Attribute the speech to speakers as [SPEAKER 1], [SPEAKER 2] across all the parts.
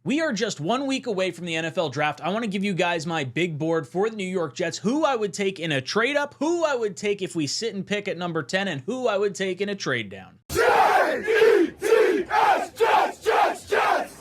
[SPEAKER 1] We are just 1 week away from the NFL draft. I want to give you guys my big board for the New York Jets, who I would take in a trade up, who I would take if we sit and pick at number 10, and who I would take in a trade down. J-E-T-S, Jets, Jets, Jets!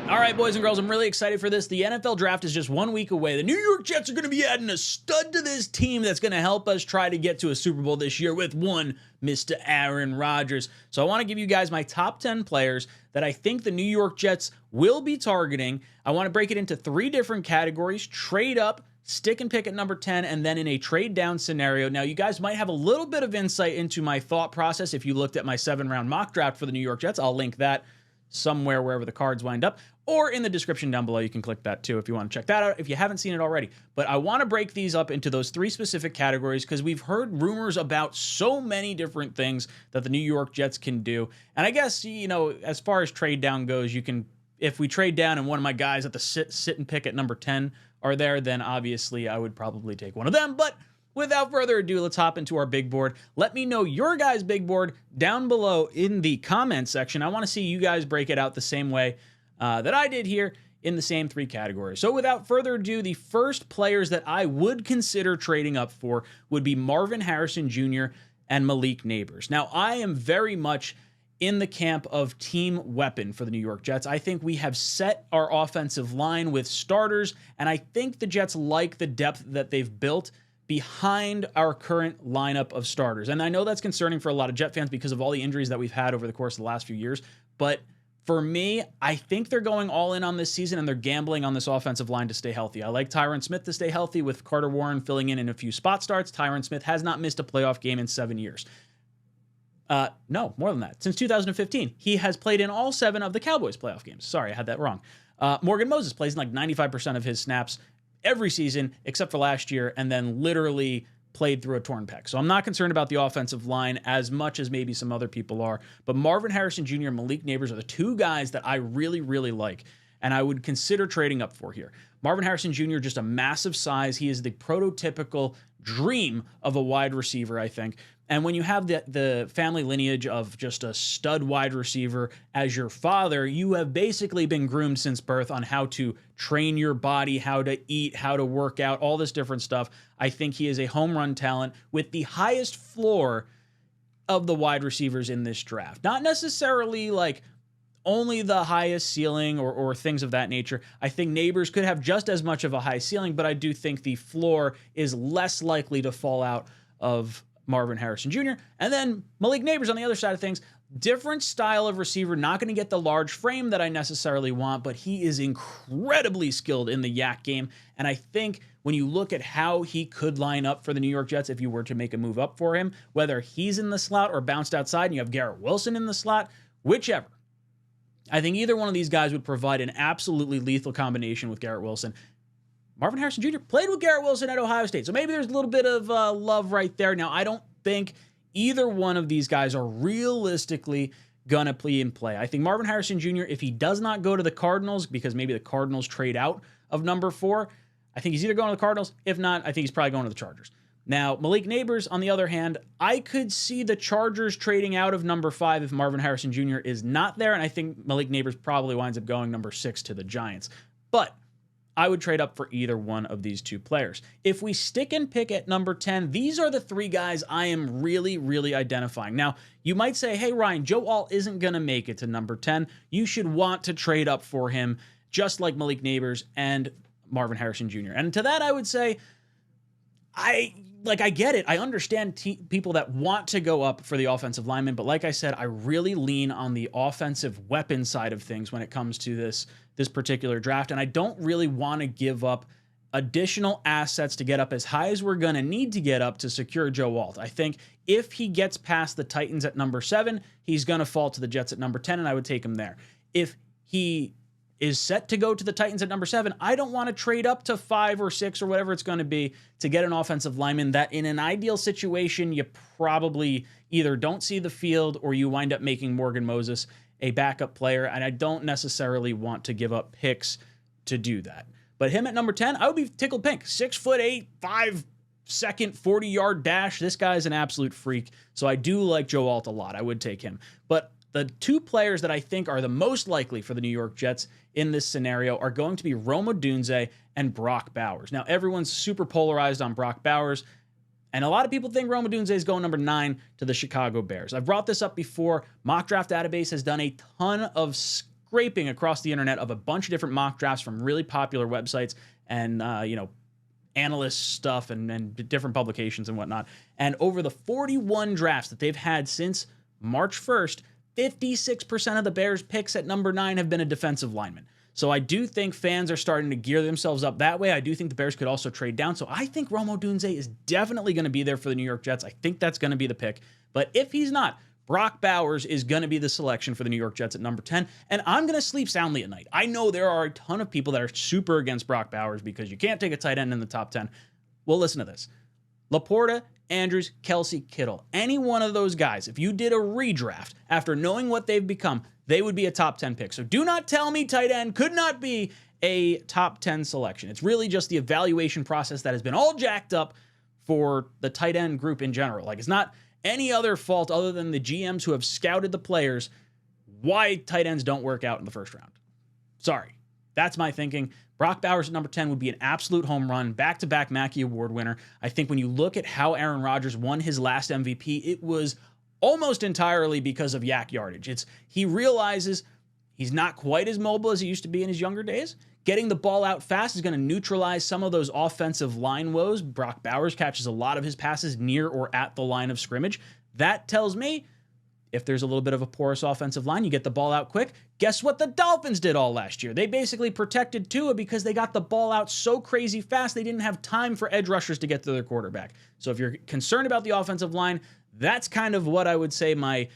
[SPEAKER 1] All right, boys and girls, I'm really excited for this. The NFL draft is just 1 week away. The New York Jets are going to be adding a stud to this team that's going to help us try to get to a Super Bowl this year with one Mr. Aaron Rodgers. So I want to give you guys my top 10 players that I think the New York Jets will be targeting. I want to break it into 3 different categories: trade up, stick and pick at number 10, and then in a trade down scenario. Now, you guys might have a little bit of insight into my thought process if you looked at my 7-round mock draft for the New York Jets. I'll link that somewhere wherever the cards wind up, or in the description down below. You can click that too if you want to check that out if you haven't seen it already. But I want to break these up into those 3 specific categories because we've heard rumors about so many different things that the New York Jets can do. And I guess, you know, as far as trade down goes, you can, if we trade down and one of my guys at the sit and pick at number 10 are there, then obviously I would probably take one of them. But without further ado, let's hop into our big board. Let me know your guys' big board down below in the comment section. I want to see you guys break it out the same way that I did here in the same 3 categories. So without further ado, the first players that I would consider trading up for would be Marvin Harrison Jr. and Malik Nabers. Now, I am very much in the camp of team weapon for the New York Jets. I think we have set our offensive line with starters, and I think the Jets like the depth that they've built behind our current lineup of starters. And I know that's concerning for a lot of Jet fans because of all the injuries that we've had over the course of the last few years. But for me, I think they're going all in on this season and they're gambling on this offensive line to stay healthy. I like Tyron Smith to stay healthy with Carter Warren filling in a few spot starts. Tyron Smith has not missed a playoff game in 7 years. No, more than that. Since 2015, he has played in all 7 of the Cowboys playoff games. Sorry, I had that wrong. Morgan Moses plays in like 95% of his snaps every season except for last year, and then literally played through a torn pec. So I'm not concerned about the offensive line as much as maybe some other people are. But Marvin Harrison Jr. and Malik Nabers are the 2 guys that I really, really like, and I would consider trading up for here. Marvin Harrison Jr., just a massive size. He is the prototypical dream of a wide receiver, I think. And when you have the family lineage of just a stud wide receiver as your father, you have basically been groomed since birth on how to train your body, how to eat, how to work out, all this different stuff. I think he is a home run talent with the highest floor of the wide receivers in this draft. Not necessarily like only the highest ceiling or things of that nature. I think Nabers could have just as much of a high ceiling, but I do think the floor is less likely to fall out of Marvin Harrison Jr. And then Malik Nabers on the other side of things, different style of receiver, not going to get the large frame that I necessarily want, but he is incredibly skilled in the yak game. And I think when you look at how he could line up for the New York Jets, if you were to make a move up for him, whether he's in the slot or bounced outside and you have Garrett Wilson in the slot, whichever, I think either one of these guys would provide an absolutely lethal combination with Garrett Wilson. Marvin Harrison Jr. played with Garrett Wilson at Ohio State, so maybe there's a little bit of love right there. Now, I don't think either one of these guys are realistically going to play. I think Marvin Harrison Jr., if he does not go to the Cardinals, because maybe the Cardinals trade out of number 4, I think he's either going to the Cardinals. If not, I think he's probably going to the Chargers. Now, Malik Nabers, on the other hand, I could see the Chargers trading out of number 5 if Marvin Harrison Jr. is not there, and I think Malik Nabers probably winds up going number 6 to the Giants. But I would trade up for either one of these 2 players. If we stick and pick at number 10, these are the 3 guys I am really, really identifying. Now, you might say, hey, Ryan, Joe Alt isn't going to make it to number 10. You should want to trade up for him, just like Malik Nabers and Marvin Harrison Jr. And to that, I would say, I get it. I understand people that want to go up for the offensive lineman, but like I said, I really lean on the offensive weapon side of things when it comes to this particular draft, and I don't really want to give up additional assets to get up as high as we're going to need to get up to secure Joe Alt. I think if he gets past the Titans at number 7, he's going to fall to the Jets at number 10, and I would take him there. If he is set to go to the Titans at number 7, I don't want to trade up to 5 or 6 or whatever it's going to be to get an offensive lineman that in an ideal situation, you probably either don't see the field or you wind up making Morgan Moses a backup player. And I don't necessarily want to give up picks to do that. But him at number 10, I would be tickled pink. 6'8", 5-second, 40-yard dash. This guy's an absolute freak. So I do like Joe Alt a lot. I would take him. But The two players that I think are the most likely for the New York Jets in this scenario are going to be Rome Odunze and Brock Bowers. Now, everyone's super polarized on Brock Bowers, and a lot of people think Rome Odunze is going number 9 to the Chicago Bears. I've brought this up before. Mock Draft Database has done a ton of scraping across the internet of a bunch of different mock drafts from really popular websites and, analyst stuff and different publications and whatnot. And over the 41 drafts that they've had since March 1st, 56% of the Bears picks at number 9 have been a defensive lineman. So I do think fans are starting to gear themselves up that way. I do think the Bears could also trade down. So I think Rome Odunze is definitely going to be there for the New York Jets. I think that's going to be the pick. But if he's not, Brock Bowers is going to be the selection for the New York Jets at number 10. And I'm going to sleep soundly at night. I know there are a ton of people that are super against Brock Bowers because you can't take a tight end in the top 10. Well, listen to this. Laporta, Andrews, Kelsey, Kittle, any one of those guys, if you did a redraft after knowing what they've become, they would be a top 10 pick. So do not tell me tight end could not be a top 10 selection. It's really just the evaluation process that has been all jacked up for the tight end group in general. Like, it's not any other fault other than the GMs who have scouted the players why tight ends don't work out in the first round. Sorry. That's my thinking. Brock Bowers at number 10 would be an absolute home run, back-to-back Mackey Award winner. I think when you look at how Aaron Rodgers won his last MVP, it was almost entirely because of yak yardage. He realizes he's not quite as mobile as he used to be in his younger days. Getting the ball out fast is going to neutralize some of those offensive line woes. Brock Bowers catches a lot of his passes near or at the line of scrimmage. That tells me if there's a little bit of a porous offensive line, you get the ball out quick. Guess what the Dolphins did all last year? They basically protected Tua because they got the ball out so crazy fast they didn't have time for edge rushers to get to their quarterback. So if you're concerned about the offensive line, that's kind of what I would say my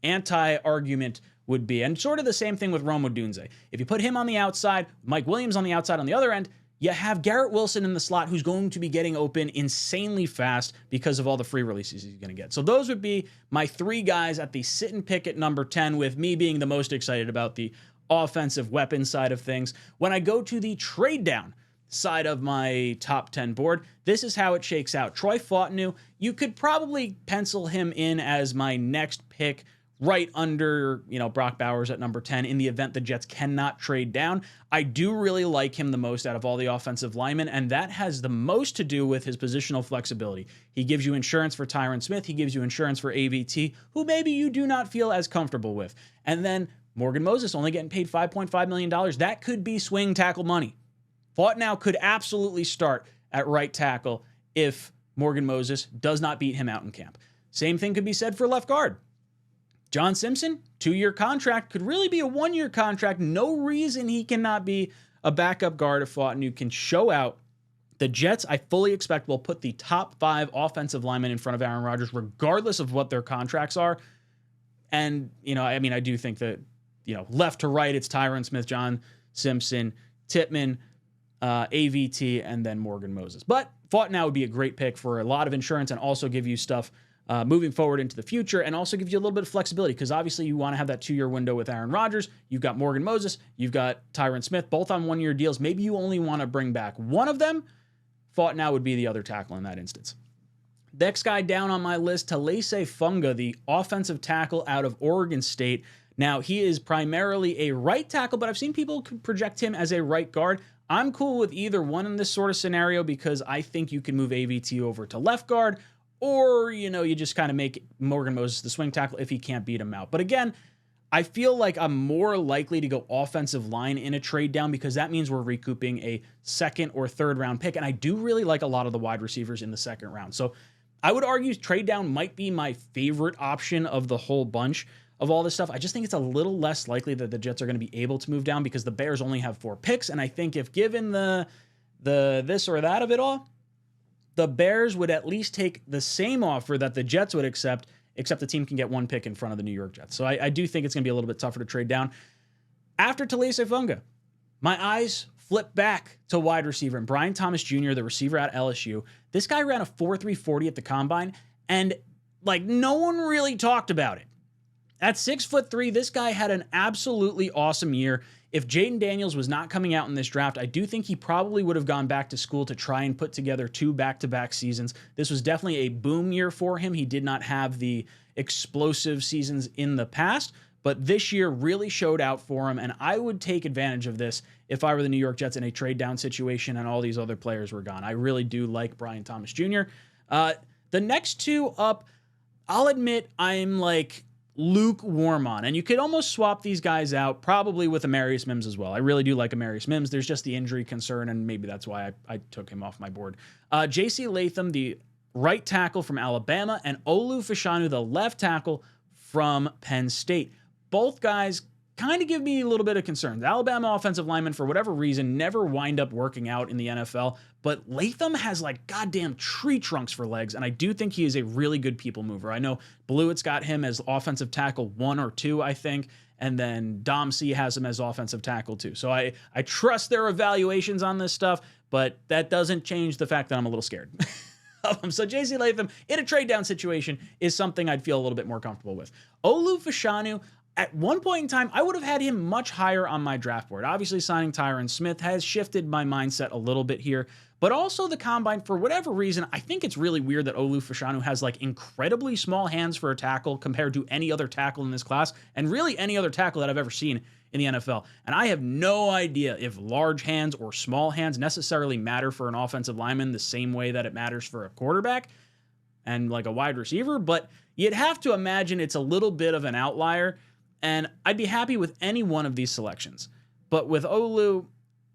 [SPEAKER 1] anti-argument would be. And sort of the same thing with Rome Odunze. If you put him on the outside, Mike Williams on the outside on the other end, you have Garrett Wilson in the slot who's going to be getting open insanely fast because of all the free releases he's going to get. So those would be my 3 guys at the sit and pick at number 10, with me being the most excited about the offensive weapon side of things. When I go to the trade down side of my top 10 board, this is how it shakes out. Troy Fautanu, you could probably pencil him in as my next pick right under, Brock Bowers at number 10 in the event the Jets cannot trade down. I do really like him the most out of all the offensive linemen, and that has the most to do with his positional flexibility. He gives you insurance for Tyron Smith. He gives you insurance for AVT, who maybe you do not feel as comfortable with. And then Morgan Moses only getting paid $5.5 million. That could be swing tackle money. Fautanu could absolutely start at right tackle if Morgan Moses does not beat him out in camp. Same thing could be said for left guard. John Simpson, 2-year contract, could really be a 1-year contract. No reason he cannot be a backup guard if Fautanu can show out. The Jets, I fully expect, will put the top 5 offensive linemen in front of Aaron Rodgers, regardless of what their contracts are. And, I do think that, left to right, it's Tyron Smith, John Simpson, Tippmann, AVT, and then Morgan Moses. But Fautanu would be a great pick for a lot of insurance and also give you stuff moving forward into the future, and also give you a little bit of flexibility, because obviously you want to have that 2-year window with Aaron Rodgers. You've got Morgan Moses, you've got Tyron Smith, both on 1-year deals. Maybe you only want to bring back one of them. Fautanu would be the other tackle in that instance. Next guy down on my list, Talese Funga, the offensive tackle out of Oregon State. Now, he is primarily a right tackle, but I've seen people project him as a right guard. I'm cool with either one in this sort of scenario, because I think you can move AVT over to left guard, or, you just kind of make Morgan Moses the swing tackle if he can't beat him out. But again, I feel like I'm more likely to go offensive line in a trade down, because that means we're recouping a 2nd or 3rd round pick. And I do really like a lot of the wide receivers in the 2nd round. So I would argue trade down might be my favorite option of the whole bunch of all this stuff. I just think it's a little less likely that the Jets are going to be able to move down, because the Bears only have 4 picks. And I think if given the this or that of it all, the Bears would at least take the same offer that the Jets would accept, except the team can get 1 pick in front of the New York Jets. So I do think it's going to be a little bit tougher to trade down. After Talese Funga, my eyes flip back to wide receiver, and Brian Thomas Jr., the receiver at LSU. This guy ran a 4.340 at the combine, and no one really talked about it. At 6'3", this guy had an absolutely awesome year. If Jaden Daniels was not coming out in this draft, I do think he probably would have gone back to school to try and put together 2 back-to-back seasons. This was definitely a boom year for him. He did not have the explosive seasons in the past, but this year really showed out for him, and I would take advantage of this if I were the New York Jets in a trade down situation and all these other players were gone. I really do like Brian Thomas Jr. The next two up, I'll admit I'm like lukewarm on, and you could almost swap these guys out probably with Amarius Mims as well. I really do like Amarius Mims. There's just the injury concern, and maybe that's why I took him off my board. J.C. Latham, the right tackle from Alabama, and Olu Fashanu, the left tackle from Penn State. Both guys kind of give me a little bit of concern. The Alabama offensive linemen, for whatever reason, never wind up working out in the NFL, but Latham has like goddamn tree trunks for legs, and I do think he is a really good people mover. I know Blewett's got him as offensive tackle 1 or 2, I think, and then Dom C has him as offensive tackle 2. So I trust their evaluations on this stuff, but that doesn't change the fact that I'm a little scared of him. So J.C. Latham in a trade down situation is something I'd feel a little bit more comfortable with. Olu Fashanu, at one point in time, I would have had him much higher on my draft board. Obviously, signing Tyron Smith has shifted my mindset a little bit here, but also the combine, for whatever reason, I think it's really weird that Olu Fashanu has like incredibly small hands for a tackle compared to any other tackle in this class, and really any other tackle that I've ever seen in the NFL. And I have no idea if large hands or small hands necessarily matter for an offensive lineman the same way that it matters for a quarterback and like a wide receiver, but you'd have to imagine it's a little bit of an outlier. And I'd be happy with any one of these selections. But with Olu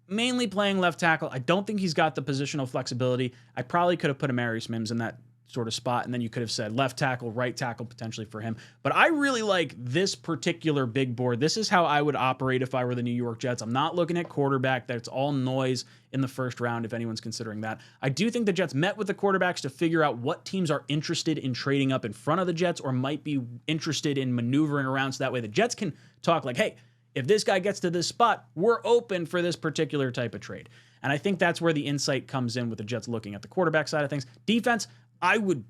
[SPEAKER 1] mainly playing left tackle, I don't think he's got the positional flexibility. I probably could have put Amarius Mims in that sort of spot, and then you could have said left tackle, right tackle potentially for him. But I really like this particular big board. This is how I would operate if I were the New York Jets. I'm not looking at quarterback. That's all noise in the first round, if anyone's considering that. I do think the Jets met with the quarterbacks to figure out what teams are interested in trading up in front of the Jets or might be interested in maneuvering around, so that way the Jets can talk like, hey, if this guy gets to this spot, we're open for this particular type of trade. And I think that's where the insight comes in with the Jets looking at the quarterback side of things. Defense, I would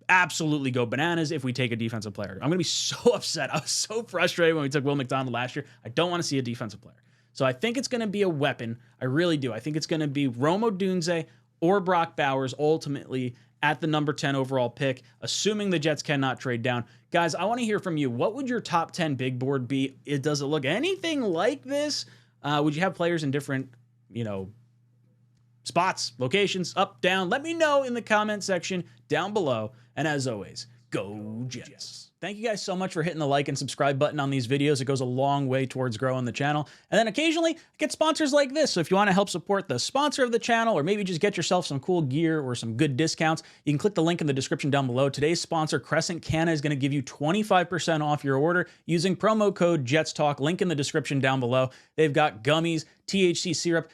[SPEAKER 1] absolutely go bananas if we take a defensive player. I'm going to be so upset. I was so frustrated when we took Will McDonald last year. I don't want to see a defensive player. So I think it's going to be a weapon. I really do. I think it's going to be Rome Odunze or Brock Bowers ultimately at the number 10 overall pick, assuming the Jets cannot trade down. Guys, I want to hear from you. What would your top 10 big board be? Does it look anything like this? Would you have players in different, spots, locations, up, down? Let me know in the comment section down below. And as always, go Jets. Thank you guys so much for hitting the like and subscribe button on these videos. It goes a long way towards growing the channel. And then occasionally I get sponsors like this. So if you want to help support the sponsor of the channel, or maybe just get yourself some cool gear or some good discounts, you can click the link in the description down below. Today's sponsor, 𝐶𝐿 is going to give you 25% off your order using promo code JetsTalk. Link in the description down below. They've got gummies, THC syrup,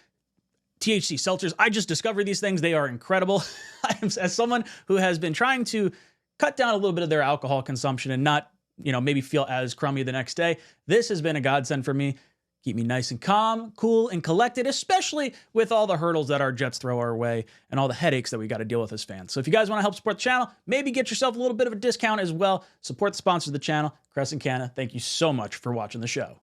[SPEAKER 1] THC seltzers. I just discovered these things. They are incredible. As someone who has been trying to cut down a little bit of their alcohol consumption and not, maybe feel as crummy the next day, this has been a godsend for me. Keep me nice and calm, cool, and collected, especially with all the hurdles that our Jets throw our way and all the headaches that we got to deal with as fans. So if you guys want to help support the channel, maybe get yourself a little bit of a discount as well. Support the sponsor of the channel, 𝐀𝐿. Thank you so much for watching the show.